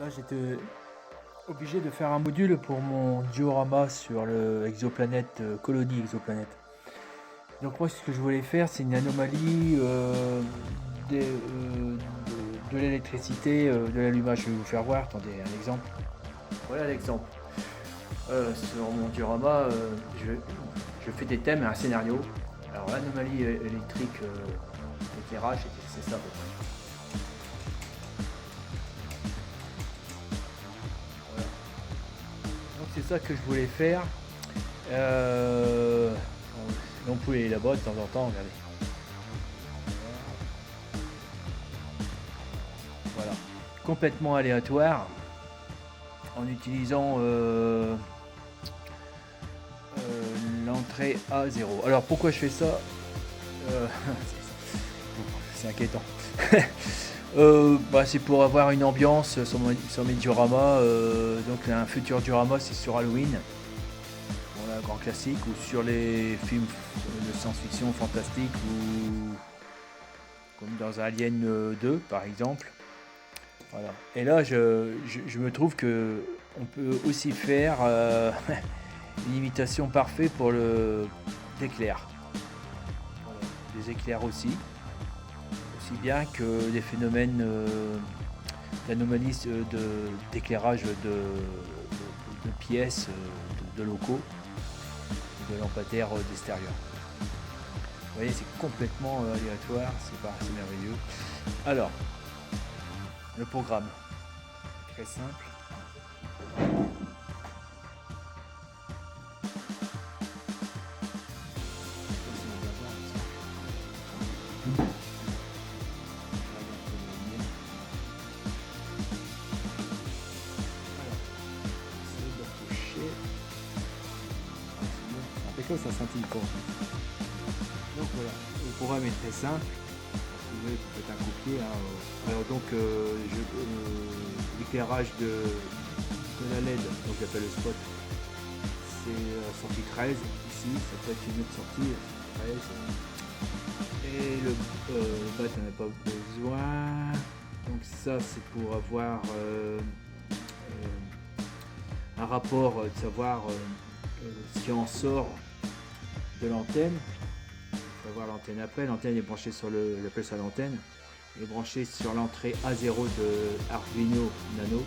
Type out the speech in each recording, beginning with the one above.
Là, j'étais obligé de faire un module pour mon diorama sur le exoplanète, colonie exoplanète. Donc moi, ce que je voulais faire, c'est une anomalie de l'électricité, de l'allumage. Je vais vous faire voir, attendez, un exemple. Voilà l'exemple. Sur mon diorama, je fais des thèmes et un scénario. Alors l'anomalie électrique d'éclairage, c'est ça à peu près. Voilà. Donc c'est ça que je voulais faire. L'ampoule est là-bas de temps en temps, regardez. Voilà. Complètement aléatoire en utilisant l'entrée A0. Alors pourquoi je fais ça c'est inquiétant. C'est pour avoir une ambiance sur mes dioramas. Donc un futur diorama, c'est sur Halloween. Voilà, grand classique, ou sur les films de science-fiction fantastique, ou comme dans Alien 2 par exemple. Voilà. Et là, je me trouve que on peut aussi faire une imitation parfaite pour l'éclair. Voilà. Des éclairs aussi bien que des phénomènes d'anomalies d'éclairage de pièces, de locaux, de lampadaires d'extérieur. Vous voyez, c'est complètement aléatoire, c'est merveilleux. Alors, le programme, très simple. Ça scintille pas. Donc voilà, le programme est très simple. Si vous voulez, vous faites un copier. Alors donc l'éclairage de la LED, donc j'appelle le spot, c'est la sortie 13 ici, ça peut être une autre sortie 13. Et le bat n'en a pas besoin. Donc ça c'est pour avoir un rapport de savoir si on sort de l'antenne. Il faut voir l'antenne après. L'antenne est branchée sur j'appelle ça l'antenne, est branchée sur l'entrée A0 de Arduino Nano.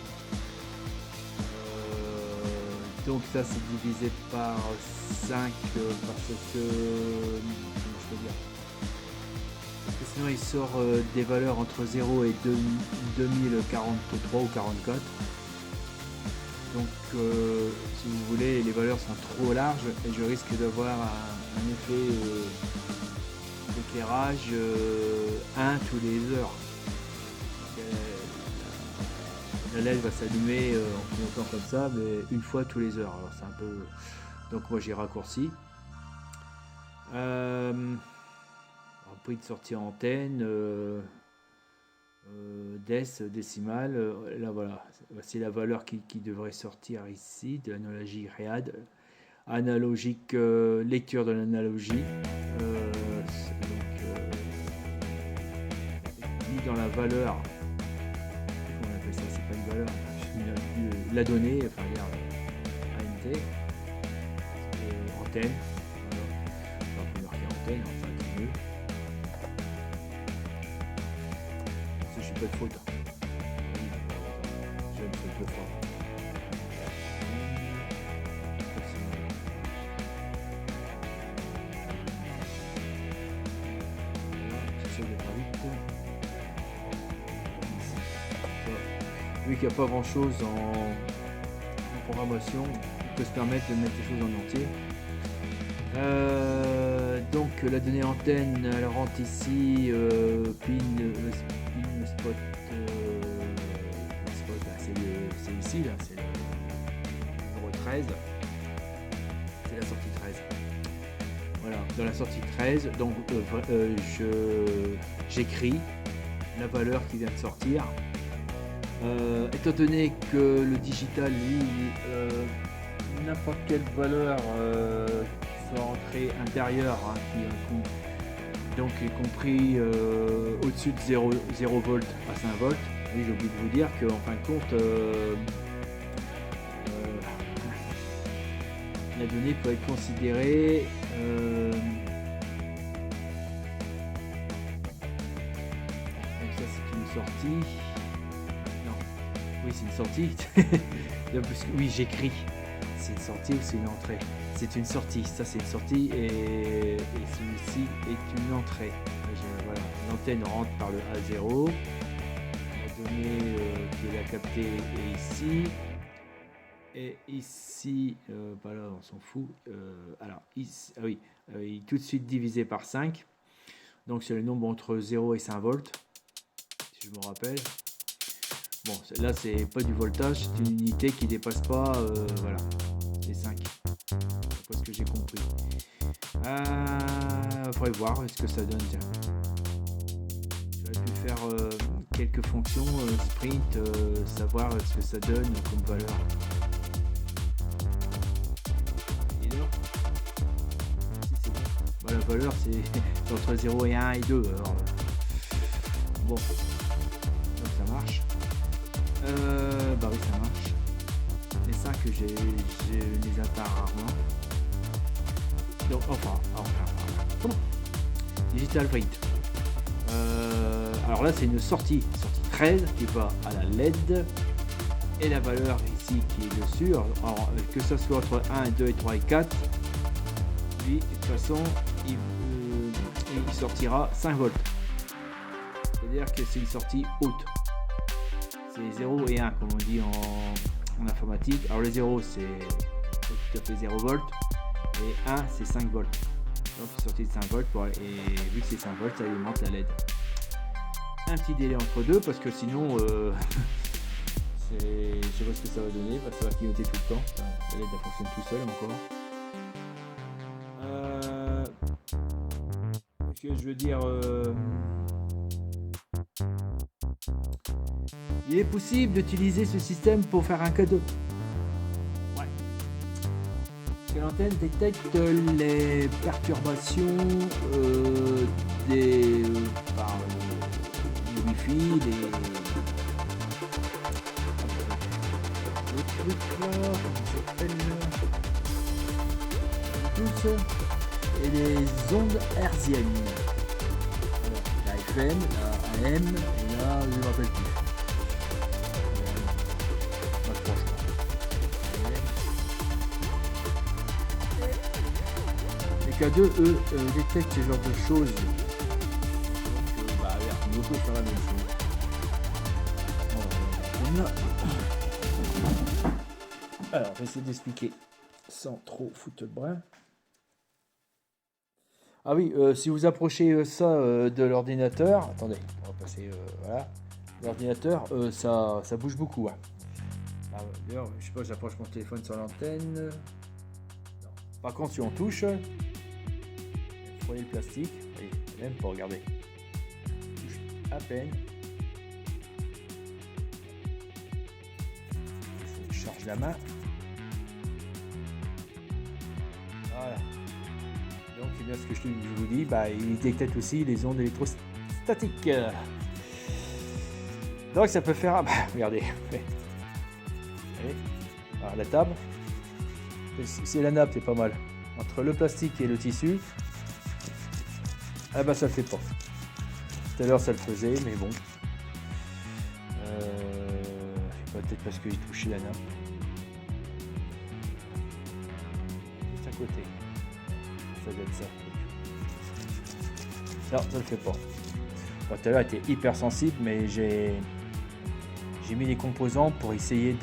Donc ça c'est divisé par 5 parce que sinon il sort des valeurs entre 0 et 2043 ou 44. Donc si vous voulez, les valeurs sont trop larges et je risque d'avoir un effet d'éclairage 1 tous les heures. La LED va s'allumer en clignotant comme ça, mais une fois tous les heures. Alors c'est un peu. Donc moi j'ai raccourci. Prix de sortie antenne. Décimale, là voilà, voici la valeur qui devrait sortir ici de l'analogie READ, analogique, lecture de l'analogie, dit dans la valeur, comment on appelle ça, c'est pas une valeur, la donnée, enfin ANT, antenne, voilà. On peut marquer antenne, enfin c'est mieux. Je suis pas de faute. J'aime cette deux fois. Vu qu'il n'y a pas grand chose en programmation, on peut se permettre de mettre les choses en entier. Donc la donnée antenne, elle rentre ici, pin spot, c'est ici, là, c'est le numéro 13, c'est la sortie 13. Voilà, dans la sortie 13, donc j'écris la valeur qui vient de sortir. Étant donné que le digital, lui, n'importe quelle valeur soit entrée intérieure, donc y compris au-dessus de 0 volts à 5 volts, oui, j'ai oublié de vous dire qu'en fin de compte, la donnée peut être considérée donc ça c'est une sortie. Non, oui c'est une sortie. Oui j'écris. C'est une sortie ou c'est une entrée? C'est une sortie, ça c'est une sortie et celui-ci est une entrée. Voilà, l'antenne rentre par le A0. La donnée qui est captée est ici. Et ici, bah là on s'en fout. Alors ici, ah oui, il est tout de suite divisé par 5. Donc c'est le nombre entre 0 et 5 volts, si je me rappelle. Bon, là c'est pas du voltage, c'est une unité qui dépasse pas, voilà, les 5. C'est ce que j'ai compris. Faudrait voir ce que ça donne. J'aurais pu faire quelques fonctions, sprint, savoir ce que ça donne comme valeur. La valeur c'est entre 0 et 1 et 2 alors, bon donc ça marche bah oui ça marche les 5 je les atteins rarement donc enfin Digital Print alors là c'est une sortie 13 qui va à la LED et la valeur ici qui est dessus alors, que ce soit entre 1 et 2 et 3 et 4 lui de toute façon il sortira 5 volts. C'est-à-dire que c'est une sortie haute. C'est 0 et 1 comme on dit en informatique. Alors le 0 c'est tout à fait 0 volts et 1 c'est 5 volts. Donc une sortie de 5 volts et vu que c'est 5 volts ça alimente la LED. Un petit délai entre deux parce que sinon je sais pas ce que ça va donner, ça va clignoter tout le temps. La LED elle fonctionne tout seul encore. Que je veux dire il est possible d'utiliser ce système pour faire un cadeau. Ouais. Parce que l'antenne détecte les perturbations des par le wifi, les trucs là, tous et les ondes hertziennes. La FM, la AM, et là, je ne me rappelle plus. Les K2, eux, détectent ce genre de choses. Donc, bah, on peut faire la même chose. Alors, on va essayer d'expliquer sans trop foutre le brin. Ah oui, si vous approchez ça de l'ordinateur, attendez, on va passer, voilà, l'ordinateur, ça bouge beaucoup. Hein. D'ailleurs, je sais pas, j'approche mon téléphone sur l'antenne. Par contre, si on touche, vous voyez le plastique, voyez, même pas regarder, touche à peine. Je charge la main. Voilà. Donc c'est bien ce que je vous dis, bah, il détecte aussi les ondes électrostatiques. Donc ça peut faire, regardez, alors, la table, c'est la nappe, c'est pas mal. Entre le plastique et le tissu, ah bah ça le fait pas. Tout à l'heure ça le faisait, mais bon. Peut-être parce que j'ai touché la nappe. Juste à côté. Ça doit être ça. Non, ça le fait pas. Bon, tout à l'heure était hyper sensible, mais j'ai mis les composants pour essayer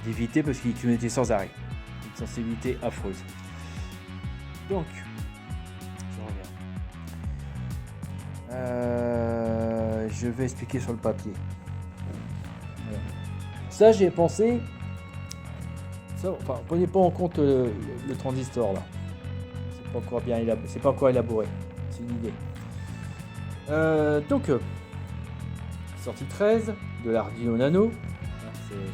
d'éviter parce qu'il clignotait sans arrêt. Une sensibilité affreuse. Donc, je reviens. Je vais expliquer sur le papier. Voilà. Ça, j'ai pensé. Ça, enfin, prenez pas en compte le transistor là. C'est pas encore bien élaboré. C'est pas encore élaboré. C'est une idée. Donc, sortie 13 de l'Arduino Nano.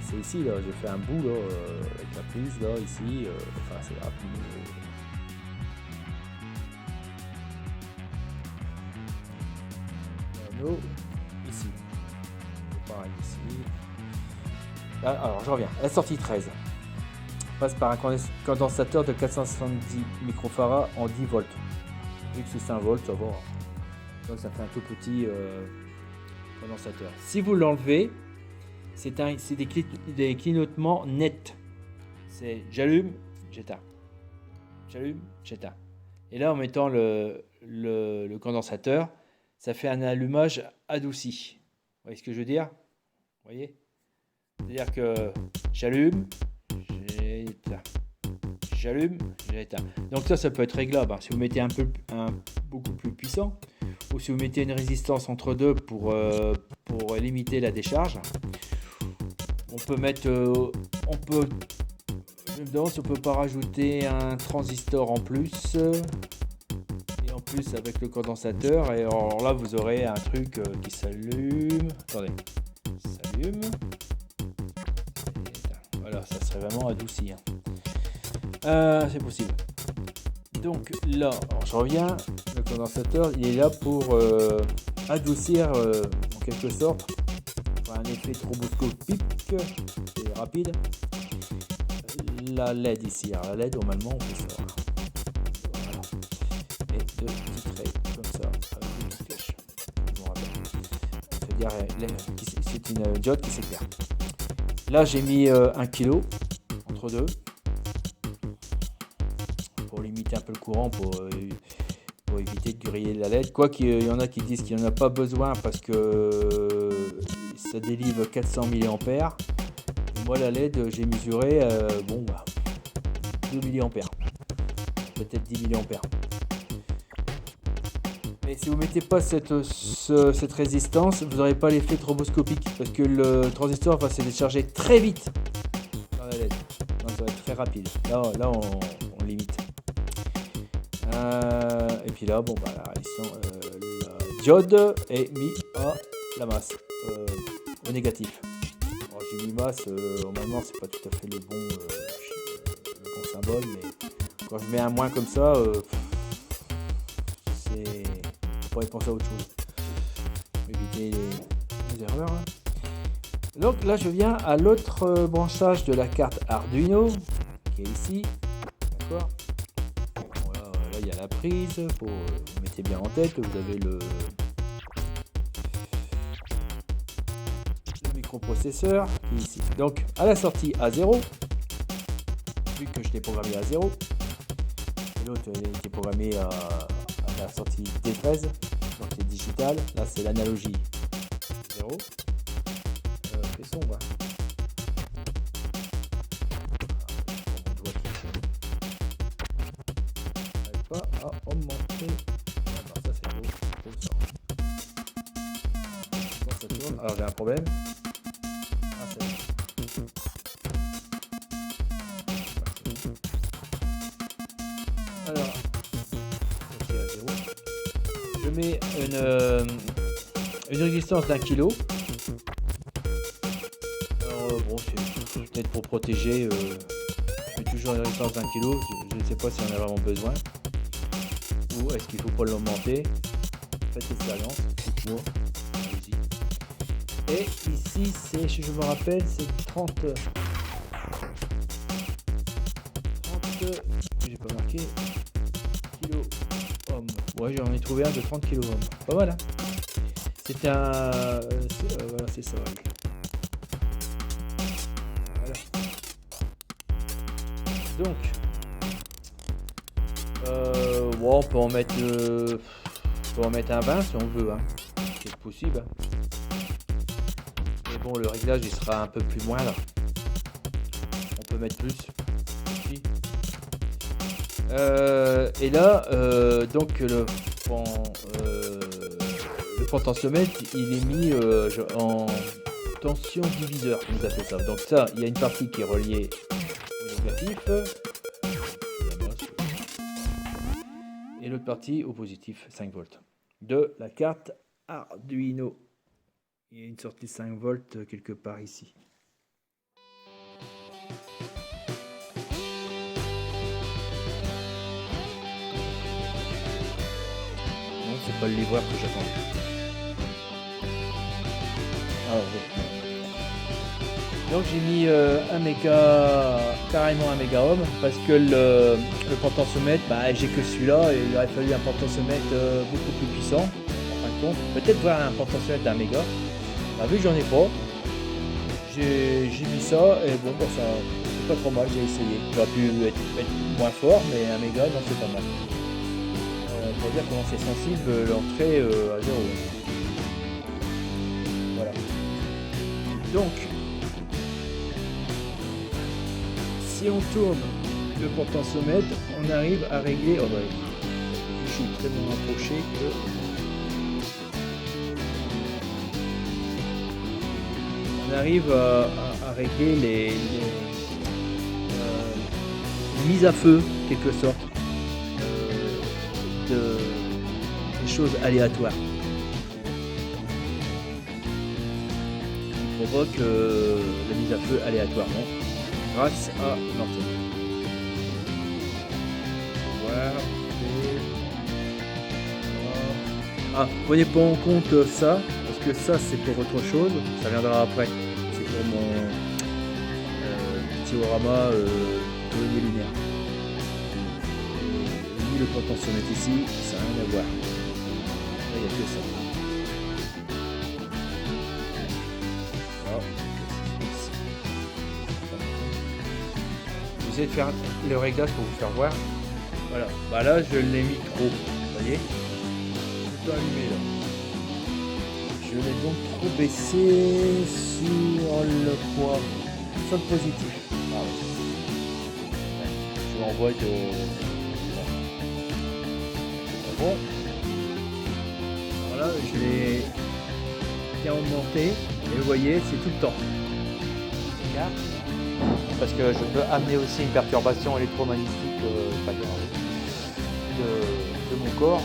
C'est ici là. J'ai fait un bout là avec la prise là ici. Enfin, c'est rapide. Nano. ici. Pareil ici. Là, alors je reviens. La sortie 13 passe par un condensateur de 470 microfarads en 10 volts. Vu que c'est 5 volts, ça va. Donc ça fait un tout petit condensateur. Si vous l'enlevez, c'est des clignotements nets. C'est j'allume, j'éteins. J'allume, j'éteins. Et là, en mettant le condensateur, ça fait un allumage adouci. Vous voyez ce que je veux dire? Vous voyez? C'est-à-dire que j'allume, j'éteins. J'allume, j'éteins. Donc ça peut être réglable. Si vous mettez beaucoup plus puissant, ou si vous mettez une résistance entre deux pour limiter la décharge, on peut mettre, je me demande si on peut pas rajouter un transistor en plus, et en plus avec le condensateur, et alors là vous aurez un truc qui s'allume. Attendez, s'allume. Voilà, ça serait vraiment adouci. C'est possible. Donc là, alors je reviens. Le condensateur, il est là pour adoucir en quelque sorte, un effet stroboscopique, c'est rapide. La LED ici, alors la LED normalement on peut faire. Voilà. Et deux petits traits comme ça avec une petite flèche. C'est une diode qui s'éclaire. Là j'ai mis 1 kg entre deux pour limiter un peu le courant, pour éviter de griller la LED. Quoi qu'il y en a qui disent qu'il n'y en a pas besoin parce que ça délivre 400 mA. Moi la LED j'ai mesuré 2 mA, peut-être 10 mA. Mais si vous mettez pas cette résistance, vous n'aurez pas l'effet stroboscopique parce que le transistor va se décharger très vite dans la LED. Donc ça va être très rapide. Là on limite. Et puis là la diode est mise à la masse, au négatif. Alors, j'ai mis masse, normalement c'est pas tout à fait le bon symbole, mais quand je mets un moins comme ça, c'est pour penser à autre chose, éviter les erreurs. Donc là je viens à l'autre branchage de la carte Arduino qui est ici, d'accord. Voilà, là il y a la prise, vous mettez bien en tête, vous avez le microprocesseur qui est ici. Donc à la sortie A0, vu que je l'ai programmé à 0, et l'autre était programmé à la sortie D13, donc c'est digital, là c'est l'analogie 0. Fais son, va. J'arrive pas à augmenter. Ah non, ça c'est beau, bon, ça tourne. Alors j'ai un problème. Ah c'est bon. Alors, ok, à 0. Je mets une résistance d'1 kg. Alors bon, c'est peut-être pour protéger. Je mets toujours une résistance d'1 kg. Je ne sais pas si on a vraiment besoin. Ou est-ce qu'il faut pas l'augmenter? Faites l'expérience, dites-moi. Allez-y. Et ici, c'est, si je me rappelle, c'est 30. J'ai pas marqué. Kilo ohm. Ouais, j'en ai trouvé un de 30 kilo ohm. Pas mal, hein. C'est un. Voilà, c'est ça. Voilà. Donc. Bon, on peut en mettre. Un 20 si on veut, hein. C'est possible. Hein. Mais bon, le réglage il sera un peu plus moindre. On peut mettre plus. Et là, donc le potentiomètre, il est mis en tension diviseur, comme vous appelez ça. Donc ça, il y a une partie qui est reliée au négatif, et l'autre partie au positif, 5 volts, de la carte Arduino. Il y a une sortie 5 volts quelque part ici. C'est pas le livreur que j'attends. Alors, oui. Donc j'ai mis un méga, carrément un méga ohm, parce que le potentiomètre, j'ai que celui-là et il aurait fallu un potentiomètre beaucoup plus puissant. En fin de compte, peut-être voir un potentiomètre d'un méga. Vu que j'en ai pas, j'ai mis ça et bon, ça c'est pas trop mal, j'ai essayé. J'aurais pu être moins fort, mais un méga, non, c'est pas mal. Pour dire comment c'est sensible, l'entrée à 0. Voilà. Donc, si on tourne le potentiomètre, on arrive à régler. Oh ouais, je suis très bien approché que. On arrive à régler les mises à feu, quelque sorte, des choses aléatoires qui provoquent la mise à feu aléatoirement grâce à l'antenne. Voilà. Prenez pas en compte ça, parce que ça c'est pour autre chose, ça viendra après. C'est pour mon diorama collier lunaire. J'ai mis le potentiomètre ici, ça n'a rien à voir. Là, il n'y a que ça. Je vais essayer de faire le réglage pour vous faire voir. Voilà. Là, je l'ai mis trop. Vous voyez ? Tout allumé là. Je l'ai donc trop baissé sur le poids, sur le positif. Je l'envoie de. Bon. Voilà, je l'ai bien augmenté. Et vous voyez, c'est tout le temps. Parce que je peux amener aussi une perturbation électromagnétique de mon corps.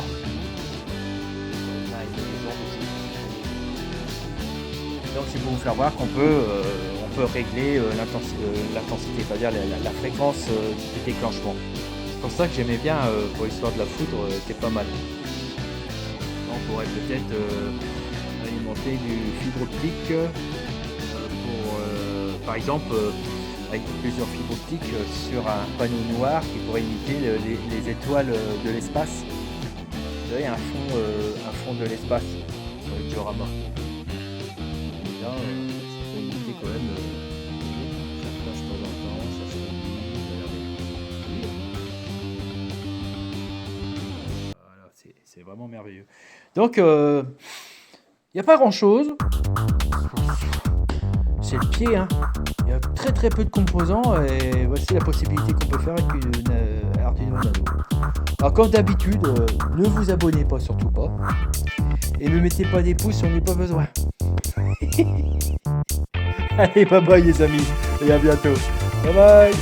Donc c'est pour vous faire voir qu'on peut régler l'intensité, c'est-à-dire la fréquence du déclenchement. C'est pour ça que j'aimais bien, pour l'histoire de la foudre, c'était pas mal. On pourrait peut-être alimenter du fibre optique par exemple avec plusieurs fibres optiques sur un panneau noir qui pourrait imiter les étoiles de l'espace. Vous voyez, un fond de l'espace sur le diorama. Et là, ça peut imiter quand même ça flash de temps en temps, ça se voilà, c'est vraiment merveilleux. Donc, il n'y a pas grand-chose. C'est le pied, hein. Il y a très très peu de composants et voici la possibilité qu'on peut faire avec une Arduino Nano. Alors comme d'habitude, ne vous abonnez pas, surtout pas. Et ne mettez pas des pouces, on n'est pas besoin. Allez, bye bye les amis, et à bientôt. Bye bye.